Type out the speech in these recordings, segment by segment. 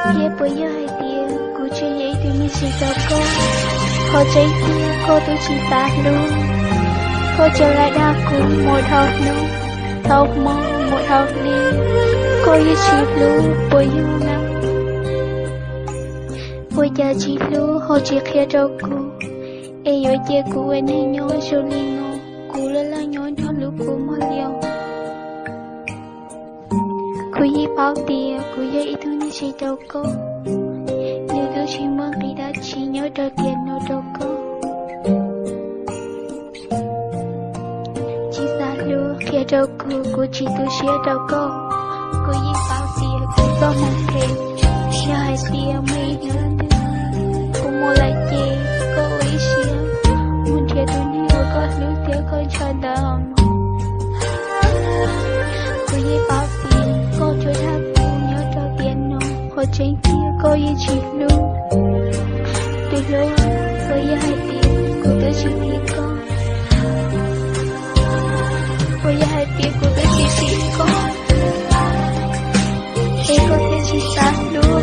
Ye bây giờ hay tia, cô chơi vậy thì mình sẽ cho cô. Họ chơi tia, cô tôi chỉ ta luôn. Cô trở lại đa cùng một học nông, học mong một học đi. Cô ye chỉ luôn, bây giờ nào. Bây giờ chỉ luôn, họ chỉ khía cho cô. Ê yo che cô ấy này nhớ cho linh ngô, cô là nhớ cho lúc cô mà liều. Cô ye bao tia, cô ye ít thứ như chỉ đâu cô. Nếu tôi chỉ muốn khi đã chỉ nhớ cho tiền nó đâu cô. Chỉ xa lưu khía cho cô chỉ tôi xía đâu cô. Cô ye bao tia, cô có một thể, xía hai tia mấy nhớ nữa. Cô mua lại chê, cô ấy xía. Muốn thiệt tôi nhớ có lúc tiếc con cho đầm. Cô ye bao tia, cô cho thác cô nhớ cho tiền nó. Họ trên kia cô ye chỉ luôn. Từ lâu cô ye hai tia, cô tôi chỉ biết con. Cô ye hai tia, cô tôi chỉ biết con. Ê cô thể chỉ xa luôn.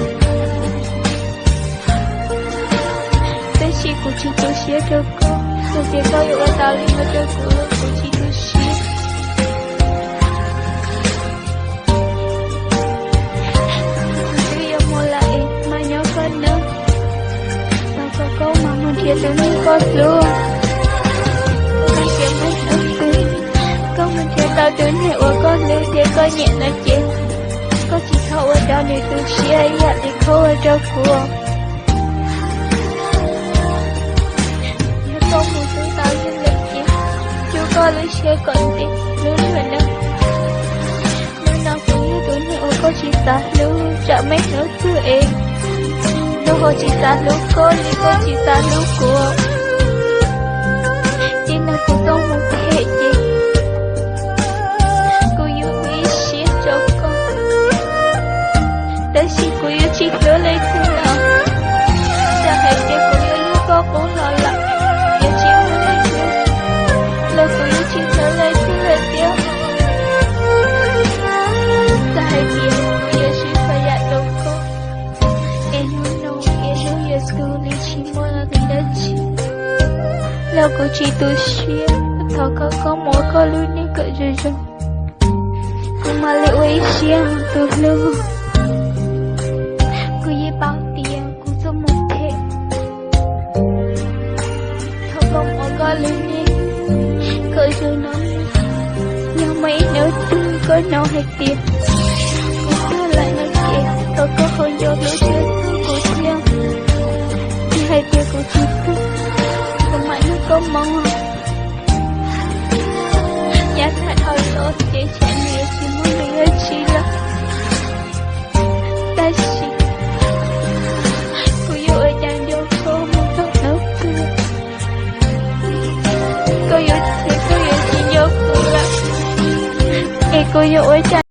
Tôi chỉ cô chỉ tôi xía cho cô. Tôi biết có yêu ở tao lên cho cô chỉ tôi xía. Tôi yêu mua lại mà nhớ con nữa. Sao có câu mà muốn thiệt tôi muốn có luôn. Con sẽ mất ước tư. Con muốn thiệt tao tôi hiểu ở con lưu thiệt có nhẹ là chết. Có chỉ khâu ở đó để tôi xía ấy ạ để khâu ở cho cô. Không muốn chúng ta như lịch chứ. Chú có lấy xe cận thì lưu đi mình đâu. Nếu nào cũng như tôi hiểu có chỉ ta lưu chả mấy nữa thứ em. Nếu có chỉ ta lưu cô thì có chỉ ta lưu cô. Chỉ là cô không một thể gì. Cô yêu quý xếp cho con. Đã xin cô yêu chỉ nhớ lấy thế nào. Đã hẹn cho cô yêu lưu có cũng lo lắng. Lời của yêu chỉ nhớ lấy thứ là tiếc. Ta hãy biết của yêu chỉ phải dạy đâu cô. Em nói em nói yêu school đi chỉ muốn là tình đã chỉ. Lời của chị tôi xuyên thọ có mỗi có lưu ní cỡ rồi rồi. Cô mà liệu ấy xuyên tôi lưu. Cô ye bao tiền cô cho một thể. Thọ có mỗi có lưu ní cỡ rồi nó. Nhưng mấy nếu tôi có nó hay tiền. Cô đưa lại nó kìa. Tôi có không vô lối chơi của riêng. Chỉ hay tiền của chị tôi. Còn mãi nó có mong không. Nhát hạt hồi đó chị chạy nghĩa chỉ muốn bị ở chị là. Ta chỉ. Cô yêu ở chàng vô cô muốn tốt nấu cười. Cô yêu thì cô yêu chỉ vô cô là. Ê cô yêu ở chàng.